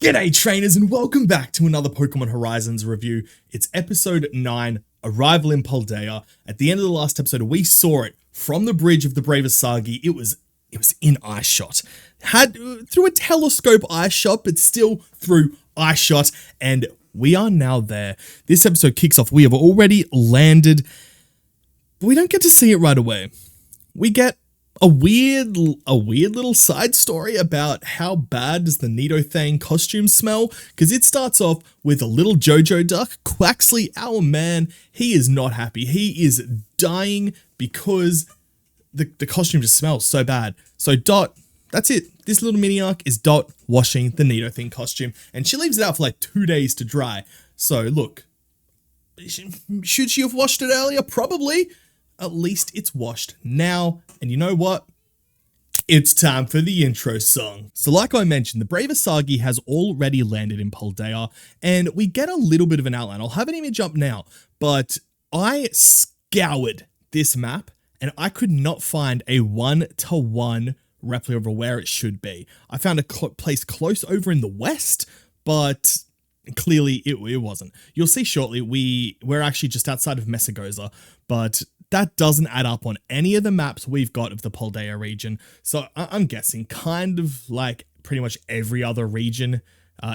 G'day trainers and welcome back to another Pokemon Horizons review. It's episode 9, Arrival in Paldea. At the end of the last episode, we saw it from the bridge of the Bravasagi. It was in eye shot. Had through a telescope eye shot, but still through eye shot, and we are now there. This episode kicks off. We have already landed, but we don't get to see it right away. We get a weird little side story about how bad does the Nidothane costume smell, because it starts off with a little Jojo duck. Quaxley, our man, he is not happy. He is dying because the costume just smells so bad. So Dot, that's it. This little mini arc is Dot washing the Nidothane costume, and she leaves it out for like 2 days to dry. So look, should she have washed it earlier? Probably. At least it's washed now. And you know what? It's time for the intro song. So like I mentioned, the Bravasagi has already landed in Paldea, and we get a little bit of an outline. I'll have an image up now, but I scoured this map and I could not find a 1-to-1 replica of where it should be. I found a place close over in the west, but clearly it wasn't. You'll see shortly, we're actually just outside of Mesagoza, but that doesn't add up on any of the maps we've got of the Paldea region. So I'm guessing kind of like pretty much every other region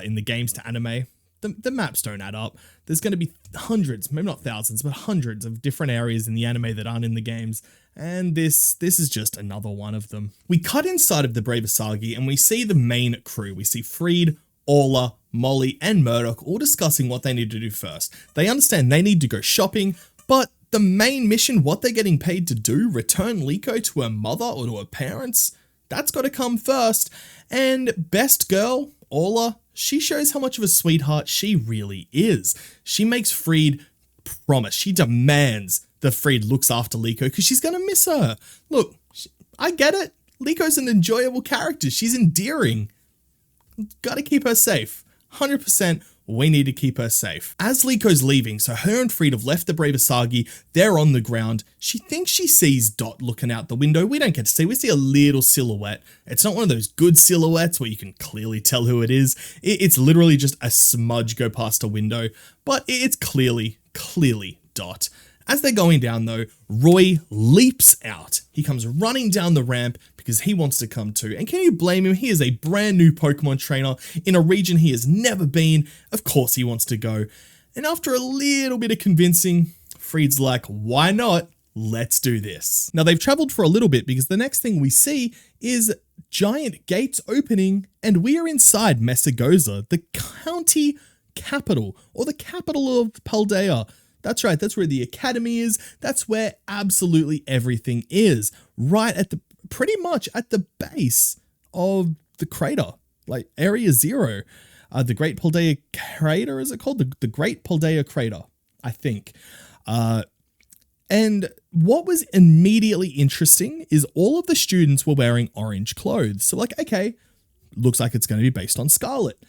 in the games to anime, the maps don't add up. There's going to be hundreds, maybe not thousands, but hundreds of different areas in the anime that aren't in the games. And this is just another one of them. We cut inside of the Bravasagi and we see the main crew. We see Freed, Orla, Molly, and Murdoch all discussing what they need to do first. They understand they need to go shopping, but the main mission, what they're getting paid to do, return Liko to her mother or to her parents, that's got to come first. And best girl, Orla, she shows how much of a sweetheart she really is. She makes Freed promise. She demands that Freed looks after Liko because she's going to miss her. Look, I get it. Liko's an enjoyable character. She's endearing. Got to keep her safe. 100%. We need to keep her safe. As Liko's leaving, so her and Freed have left the Bravasagi, they're on the ground. She thinks she sees Dot looking out the window. We don't get to see, we see a little silhouette. It's not one of those good silhouettes where you can clearly tell who it is. It's literally just a smudge go past a window, but it's clearly Dot. As they're going down though, Roy leaps out. He comes running down the ramp because he wants to come too. And can you blame him? He is a brand new Pokemon trainer in a region he has never been. Of course he wants to go. And after a little bit of convincing, Freed's like, why not? Let's do this. Now they've traveled for a little bit because the next thing we see is giant gates opening and we are inside Mesagoza, the county capital or the capital of Paldea. That's right, that's where the academy is. That's where absolutely everything is. Right at pretty much at the base of the crater, like Area 0. The Great Paldea Crater, is it called? The Great Paldea Crater, I think. And what was immediately interesting is all of the students were wearing orange clothes. So like, okay, looks like it's going to be based on Scarlet.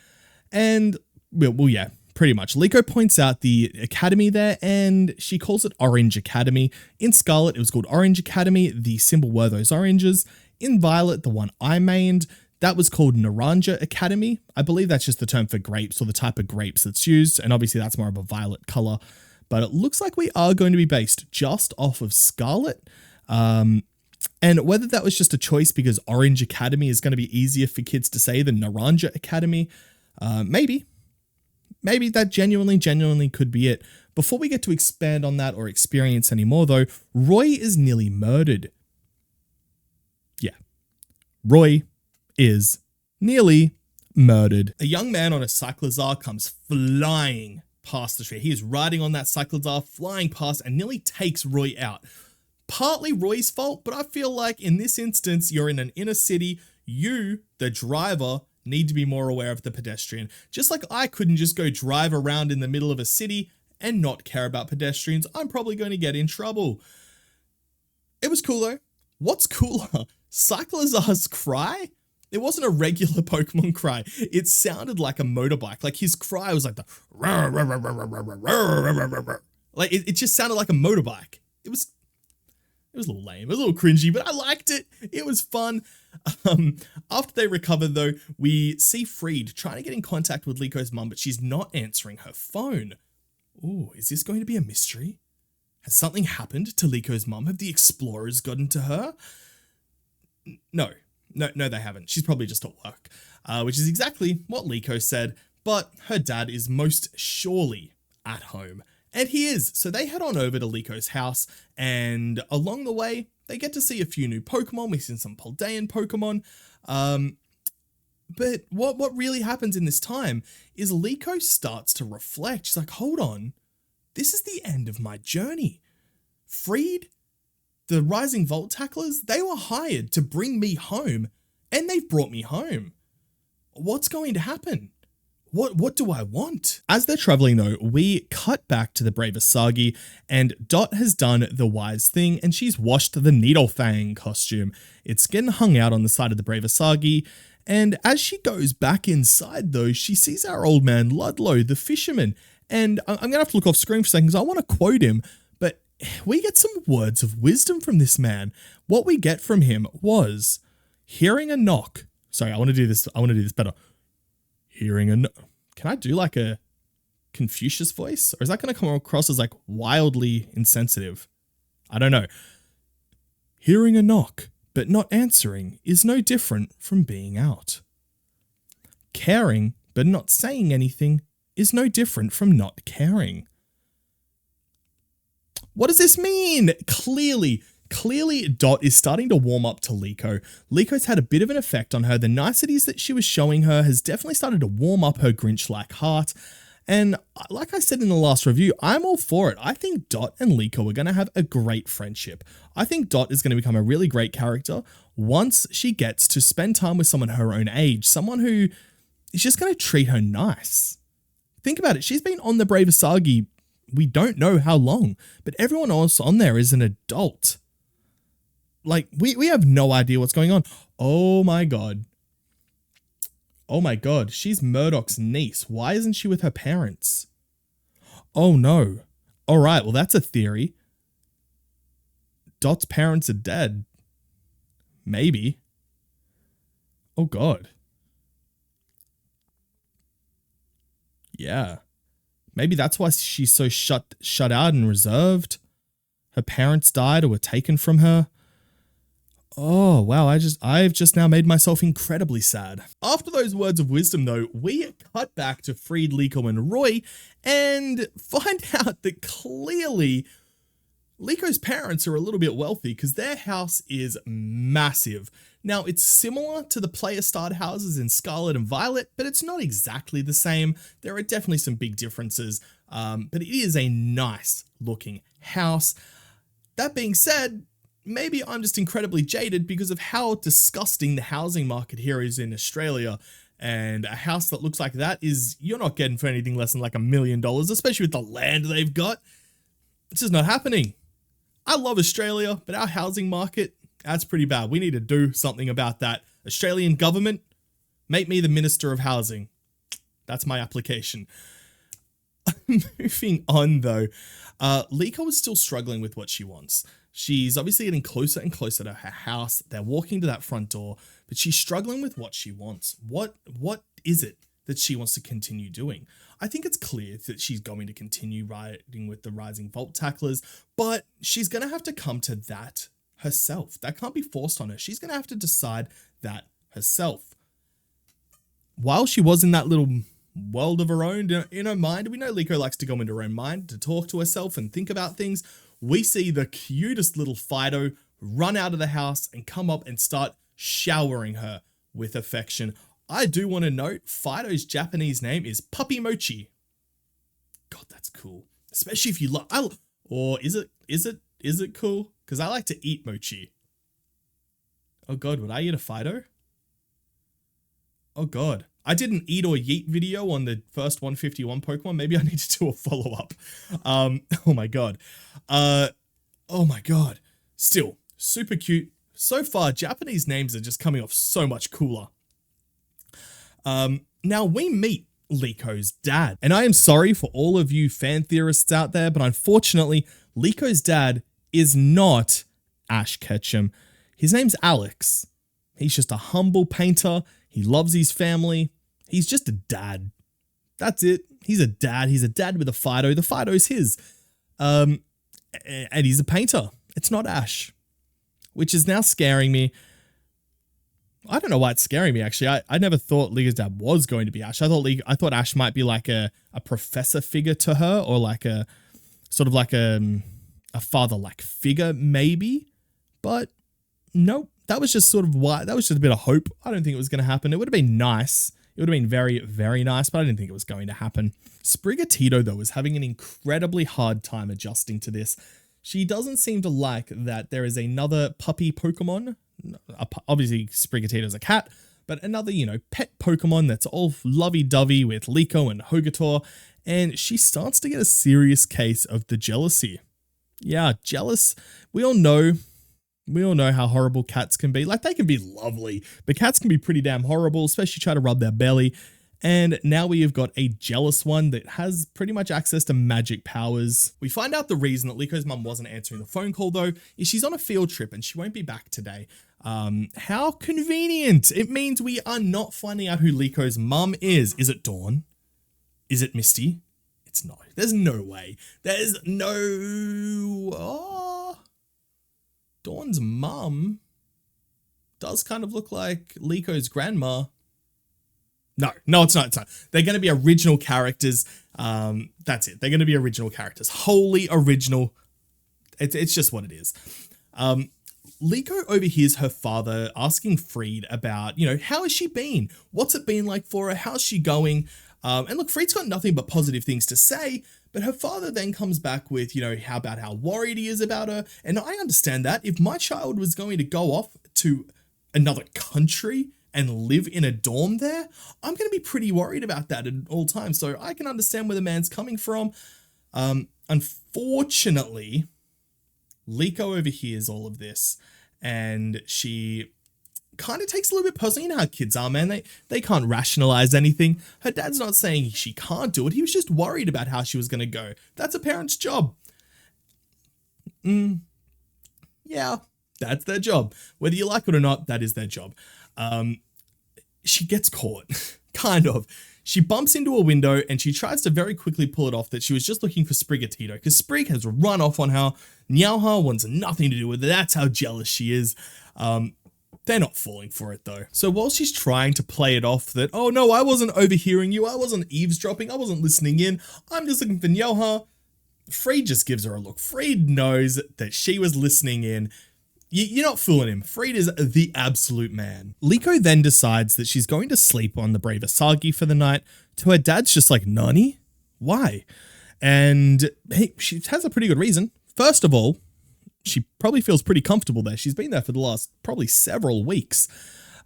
And, well, yeah. Pretty much. Liko points out the academy there and she calls it Orange Academy. In Scarlet, it was called Orange Academy. The symbol were those oranges. In Violet, the one I mained, that was called Naranja Academy. I believe that's just the term for grapes or the type of grapes that's used. And obviously that's more of a violet color. But it looks like we are going to be based just off of Scarlet. And whether that was just a choice because Orange Academy is going to be easier for kids to say than Naranja Academy, maybe. Maybe that genuinely could be it. Before we get to expand on that or experience anymore though, Roy is nearly murdered. Yeah. Roy is nearly murdered. A young man on a Cyclizar comes flying past the street. He is riding on that Cyclizar, flying past and nearly takes Roy out. Partly Roy's fault, but I feel like in this instance, you're in an inner city. You, the driver, need to be more aware of the pedestrian. Just like I couldn't just go drive around in the middle of a city and not care about pedestrians, I'm probably going to get in trouble. It was cool though. What's cooler? Cyclizar's cry? It wasn't a regular Pokemon cry. It sounded like a motorbike. Like his cry was like the like it just sounded like a motorbike. It was It was a little lame. It was a little cringy, but I liked it. It was fun. After they recover, though, we see Freed trying to get in contact with Liko's mum, but she's not answering her phone. Ooh, is this going to be a mystery? Has something happened to Liko's mum? Have the explorers gotten to her? No, they haven't. She's probably just at work, which is exactly what Liko said, but her dad is most surely at home. And he is. So they head on over to Liko's house, and along the way, they get to see a few new Pokemon. We've seen some Paldean Pokemon. But what really happens in this time is Liko starts to reflect. She's like, hold on, this is the end of my journey. Freed, the Rising Volt Tacklers, they were hired to bring me home, and they've brought me home. What's going to happen? What do I want? As they're traveling though, we cut back to the Bravasagi, and Dot has done the wise thing and she's washed the Needlefang costume. It's getting hung out on the side of the Bravasagi, and as she goes back inside though, she sees our old man Ludlow, the fisherman. And I'm gonna have to look off screen for a second because I want to quote him, but we get some words of wisdom from this man. What we get from him was hearing a knock. Sorry, I want to do this better. Hearing a knock. Can I do like a Confucius voice? Or is that going to come across as like wildly insensitive? I don't know. Hearing a knock, but not answering is no different from being out. Caring, but not saying anything is no different from not caring. What does this mean? Clearly, Dot is starting to warm up to Liko. Liko's had a bit of an effect on her. The niceties that she was showing her has definitely started to warm up her Grinch-like heart. And like I said in the last review, I'm all for it. I think Dot and Liko are going to have a great friendship. I think Dot is going to become a really great character once she gets to spend time with someone her own age, someone who is just going to treat her nice. Think about it. She's been on the Bravasagi, we don't know how long, but everyone else on there is an adult. Like, we have no idea what's going on. Oh my god. Oh my god, she's Murdoch's niece. Why isn't she with her parents? Oh no. Alright, well that's a theory. Dot's parents are dead. Maybe. Oh god. Yeah. Maybe that's why she's so shut out and reserved. Her parents died or were taken from her. Oh, wow, I've just now made myself incredibly sad. After those words of wisdom, though, we cut back to Freed, Liko, and Roy and find out that clearly Liko's parents are a little bit wealthy because their house is massive. Now, it's similar to the player-starred houses in Scarlet and Violet, but it's not exactly the same. There are definitely some big differences, but it is a nice-looking house. That being said, maybe I'm just incredibly jaded because of how disgusting the housing market here is in Australia. And a house that looks like that you're not getting for anything less than like $1 million, especially with the land they've got. It's just not happening. I love Australia, but our housing market, that's pretty bad. We need to do something about that. Australian government, make me the Minister of Housing. That's my application. Moving on though, Liko is still struggling with what she wants. She's obviously getting closer and closer to her house. They're walking to that front door, but she's struggling with what she wants. What is it that she wants to continue doing? I think it's clear that she's going to continue riding with the Rising Volt Tacklers, but she's going to have to come to that herself. That can't be forced on her. She's going to have to decide that herself. While she was in that little world of her own in her mind, we know Liko likes to go into her own mind to talk to herself and think about things. We see the cutest little Fido run out of the house and come up and start showering her with affection. I do want to note Fido's Japanese name is Puppy Mochi. God, that's cool. Especially if you love, or is it cool? Because I like to eat mochi. Oh God, would I eat a Fido? Oh God. I did an eat or yeet video on the first 151 Pokemon. Maybe I need to do a follow-up. Oh my God. Oh my God. Still, super cute. So far, Japanese names are just coming off so much cooler. Now we meet Liko's dad. And I am sorry for all of you fan theorists out there, but unfortunately, Liko's dad is not Ash Ketchum. His name's Alex. He's just a humble painter. He loves his family. He's just a dad. That's it. He's a dad. He's a dad with a Fido. The Fido's his. And he's a painter. It's not Ash, which is now scaring me. I don't know why it's scaring me, actually. I never thought Liko's dad was going to be Ash. I thought Ash might be like a professor figure to her, or like a sort of like a father-like figure, maybe. But nope. That was just sort of why. That was just a bit of hope. I don't think it was going to happen. It would have been nice. It would have been very, very nice, but I didn't think it was going to happen. Sprigatito, though, is having an incredibly hard time adjusting to this. She doesn't seem to like that there is another puppy Pokemon. Obviously, Sprigatito's a cat, but another, pet Pokemon that's all lovey-dovey with Liko and Hogator, and she starts to get a serious case of the jealousy. Yeah, jealous. We all know how horrible cats can be. Like, they can be lovely, but cats can be pretty damn horrible, especially try to rub their belly. And now we have got a jealous one that has pretty much access to magic powers. We find out the reason that Liko's mum wasn't answering the phone call, though, is she's on a field trip and she won't be back today. How convenient. It means we are not finding out who Liko's mum is. Is it Dawn? Is it Misty? It's not. There's no way. There's no... Oh. Dawn's mum does kind of look like Liko's grandma. No, it's not. They're going to be original characters. That's it. They're going to be original characters. Wholly original. It's just what it is. Liko overhears her father asking Freed about, how has she been? What's it been like for her? How's she going? And look, Freed's got nothing but positive things to say, but her father then comes back with, how worried he is about her. And I understand that. If my child was going to go off to another country and live in a dorm there, I'm going to be pretty worried about that at all times. So I can understand where the man's coming from. Unfortunately, Liko overhears all of this and she kind of takes a little bit personally. You know how kids are, man. They can't rationalize anything. Her dad's not saying she can't do it. He was just worried about how she was going to go. That's a parent's job. Yeah, that's their job. Whether you like it or not, that is their job. She gets caught, kind of. She bumps into a window and she tries to very quickly pull it off that she was just looking for Sprigatito because Sprig has run off on her. Nyauha wants nothing to do with it. That's how jealous she is. They're not falling for it though. So while she's trying to play it off that, oh no, I wasn't overhearing you. I wasn't eavesdropping. I wasn't listening in. I'm just looking for Nyauha. Freed just gives her a look. Freed knows that she was listening in. You're not fooling him. Freed is the absolute man. Liko then decides that she's going to sleep on the Brave Asagi for the night. To her dad's just like, Nani? Why? And she has a pretty good reason. First of all, she probably feels pretty comfortable there. She's been there for the last probably several weeks.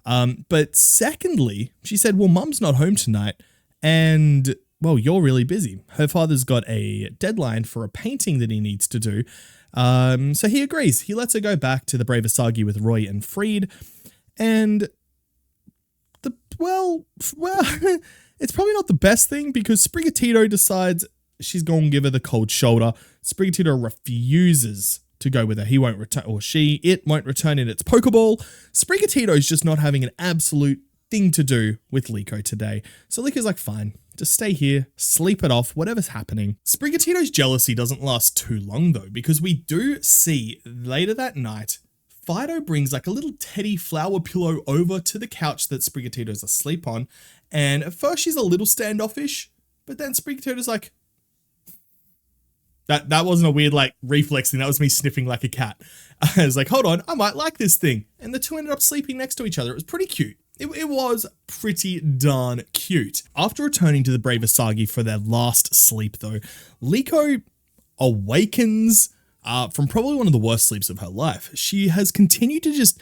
But secondly, she said, well, mum's not home tonight. And, well, you're really busy. Her father's got a deadline for a painting that he needs to do. So he agrees. He lets her go back to the Brave Asagi with Roy and Freed. And it's probably not the best thing because Sprigatito decides she's going to give her the cold shoulder. Sprigatito refuses to go with her. He won't return, or it won't return in its Pokeball. Sprigatito's just not having an absolute thing to do with Liko today. So Liko's like, fine, just stay here, sleep it off, whatever's happening. Sprigatito's jealousy doesn't last too long though, because we do see later that night, Fido brings like a little teddy flower pillow over to the couch that Sprigatito's asleep on. And at first she's a little standoffish, but then Sprigatito's like, that wasn't a weird like reflex thing. That was me sniffing like a cat. I was like, hold on, I might like this thing. And the two ended up sleeping next to each other. It was pretty cute. It was pretty darn cute. After returning to the Brave Asagi for their last sleep though, Liko awakens from probably one of the worst sleeps of her life. She has continued to just,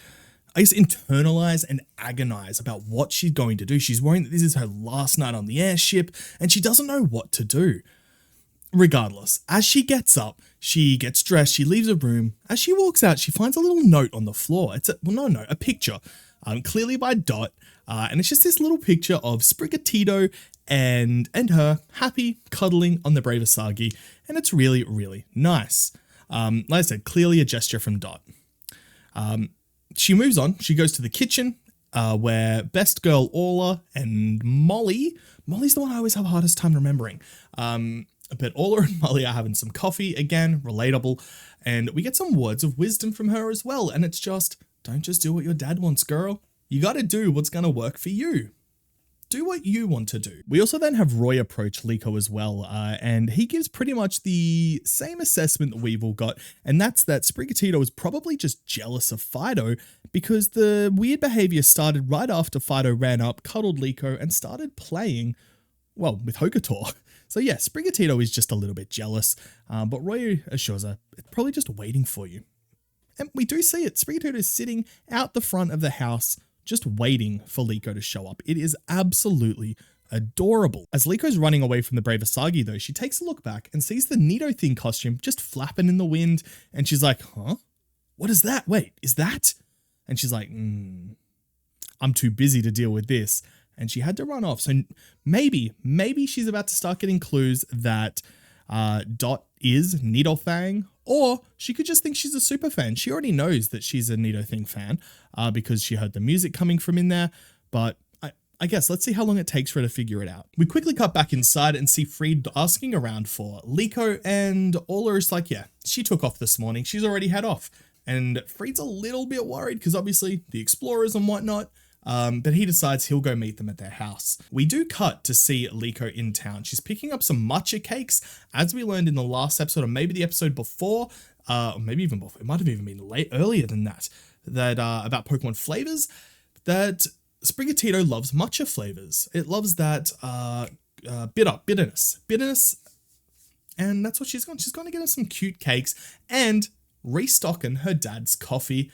I guess, internalize and agonize about what she's going to do. She's worrying that this is her last night on the airship and she doesn't know what to do. Regardless, as she gets up, she gets dressed, she leaves her room. As she walks out, she finds a little note on the floor. It's a picture, clearly by Dot. And it's just this little picture of Sprigatito and her happy cuddling on the Brave Asagi. And it's really, really nice. Like I said, clearly a gesture from Dot. She moves on. She goes to the kitchen where best girl Orla and Molly's the one I always have the hardest time remembering. But Orla and Molly are having some coffee, again, relatable. And we get some words of wisdom from her as well. And it's just, don't just do what your dad wants, girl. You got to do what's going to work for you. Do what you want to do. We also then have Roy approach Liko as well, and he gives pretty much the same assessment that we've all got, and that's that Sprigatito was probably just jealous of Fido because the weird behavior started right after Fido ran up, cuddled Liko, and started playing, well, with Hokutor. So yeah, Sprigatito is just a little bit jealous, but Roy assures her, it's probably just waiting for you. And we do see it. Sprigatito is sitting out the front of the house, just waiting for Liko to show up. It is absolutely adorable. As Liko's running away from the Brave Asagi though, she takes a look back and sees the Nido-Thing costume just flapping in the wind. And she's like, huh? What is that? Wait, is that? And she's like, I'm too busy to deal with this. And she had to run off. So maybe she's about to start getting clues that Dot is Nido-Thang, or she could just think she's a super fan. She already knows that she's a Nido-Thing fan because she heard the music coming from in there. But I guess let's see how long it takes for her to figure it out. We quickly cut back inside and see Fried asking around for Liko, and Orla is like, yeah, she took off this morning. She's already had off. And Fried's a little bit worried because obviously the explorers and whatnot. But he decides he'll go meet them at their house. We do cut to see Liko in town. She's picking up some matcha cakes, as we learned in the last episode, or maybe the episode before, or maybe even before. It might have even been earlier than that. About Pokemon flavors. That Sprigatito loves matcha flavors. It loves that bitterness, and that's what she's going. She's going to get us some cute cakes and restocking her dad's coffee.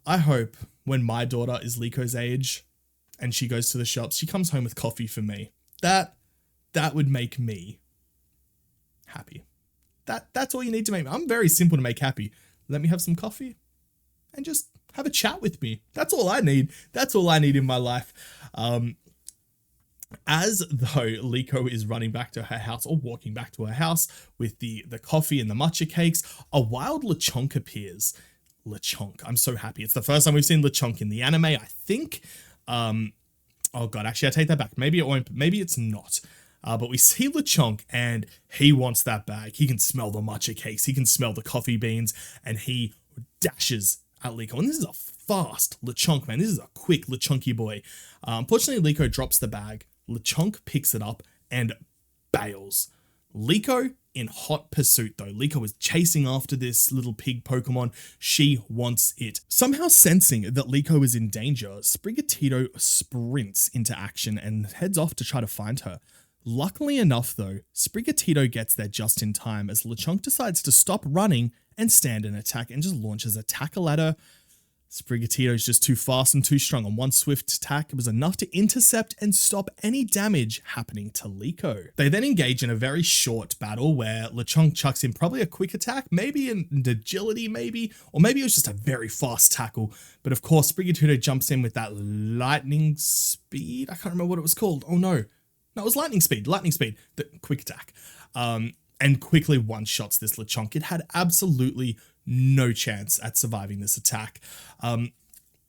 I hope when my daughter is Liko's age and she goes to the shops, she comes home with coffee for me. That would make me happy. That's all you need to make me. I'm very simple to make happy. Let me have some coffee and just have a chat with me. That's all I need. That's all I need in my life. As though Liko is running back to her house or walking back to her house with the coffee and the matcha cakes, a wild Lechonk appears. Lechonk. I'm so happy. It's the first time we've seen Lechonk in the anime, I think. Oh god, actually I take that back. Maybe it won't, maybe it's not. But we see Lechonk and he wants that bag. He can smell the matcha cakes. He can smell the coffee beans and he dashes at Liko. And this is a fast Lechonk, man. This is a quick Lechonky boy. Unfortunately, Liko drops the bag. Lechonk picks it up and bails. Liko in hot pursuit though. Liko is chasing after this little pig Pokemon. She wants it. Somehow sensing that Liko is in danger, Sprigatito sprints into action and heads off to try to find her. Luckily enough though, Sprigatito gets there just in time as Lechonk decides to stop running and stand and attack and just launches a tackle at her. Sprigatito is just too fast and too strong, and one swift attack was enough to intercept and stop any damage happening to Liko. They then engage in a very short battle where Lechonk chucks in probably a quick attack, maybe an agility maybe, or maybe it was just a very fast tackle. But of course, Sprigatito jumps in with that lightning speed. I can't remember what it was called. Oh no. No, it was lightning speed, the quick attack. And quickly one-shots this Lechonk. It had absolutely no chance at surviving this attack.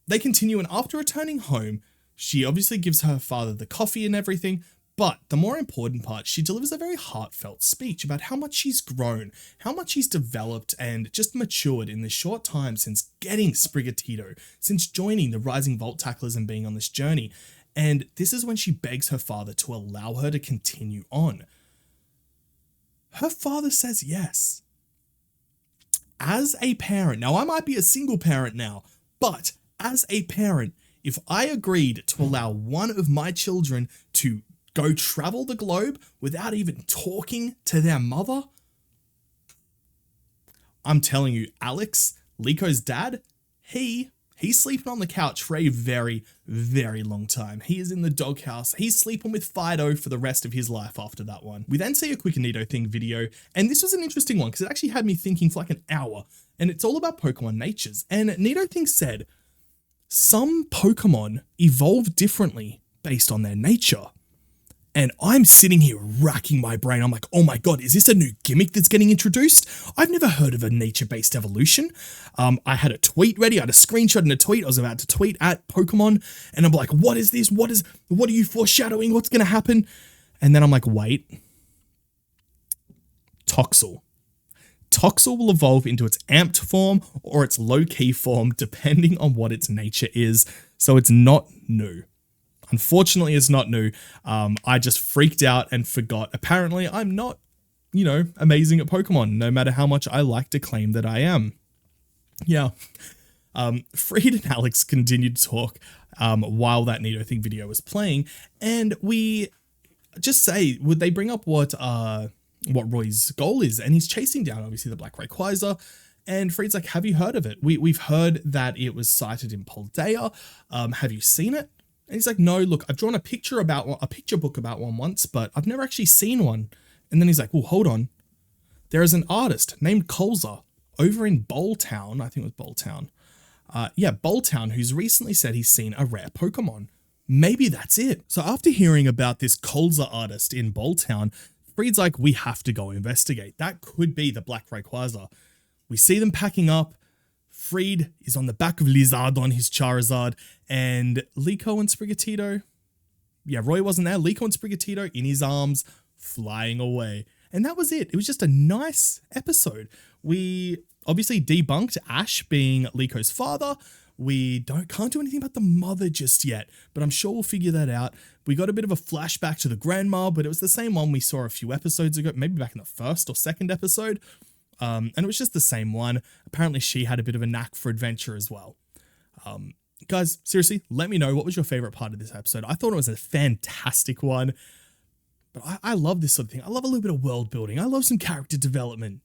They continue, and after returning home, she obviously gives her father the coffee and everything, but the more important part, she delivers a very heartfelt speech about how much she's grown, how much she's developed and just matured in this short time since getting Sprigatito, since joining the Rising Volt Tacklers and being on this journey. And this is when she begs her father to allow her to continue on. Her father says yes. As a parent, now I might be a single parent now, but as a parent, if I agreed to allow one of my children to go travel the globe without even talking to their mother, I'm telling you, Alex, Liko's dad, he's sleeping on the couch for a very, very long time. He is in the doghouse. He's sleeping with Fido for the rest of his life after that one. We then see a quick Nido-Thing video, and this was an interesting one because it actually had me thinking for like an hour, and it's all about Pokemon natures. And Nido-Thing said, some Pokemon evolve differently based on their nature. And I'm sitting here racking my brain. I'm like, oh my God, is this a new gimmick that's getting introduced? I've never heard of a nature-based evolution. I had a tweet ready. I had a screenshot and a tweet. I was about to tweet at Pokemon. And I'm like, what is this? What are you foreshadowing? What's going to happen? And then I'm like, wait. Toxel. Toxel will evolve into its amped form or its low-key form, depending on what its nature is. So it's not new. Unfortunately, it's not new. I just freaked out and forgot. Apparently, I'm not, amazing at Pokemon, no matter how much I like to claim that I am. Yeah. Freed and Alex continued to talk while that Nidothing video was playing, and we just say, would they bring up what Roy's goal is? And he's chasing down, obviously, the Black Rayquaza. And Freed's like, have you heard of it? We've heard that it was sighted in Paldea. Have you seen it? And he's like, no, look, I've drawn a picture book about one once, but I've never actually seen one. And then he's like, well, hold on. There is an artist named Colza over in Bol Town. I think it was Bol Town. Bol Town, who's recently said he's seen a rare Pokemon. Maybe that's it. So after hearing about this Colza artist in Bol Town, Freed's like, we have to go investigate. That could be the Black Rayquaza. We see them packing up. Freed is on the back of Lizard on his Charizard, and Liko and Sprigatito, Roy wasn't there, Liko and Sprigatito in his arms, flying away. And that was it. It was just a nice episode. We obviously debunked Ash being Liko's father. We can't do anything about the mother just yet, but I'm sure we'll figure that out. We got a bit of a flashback to the grandma, but it was the same one we saw a few episodes ago, maybe back in the first or second episode. And it was just the same one. Apparently she had a bit of a knack for adventure as well. Guys, seriously, let me know, what was your favorite part of this episode? I thought it was a fantastic one. But I love this sort of thing. I love a little bit of world building. I love some character development.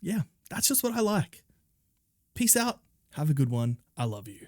Yeah, that's just what I like. Peace out. Have a good one. I love you.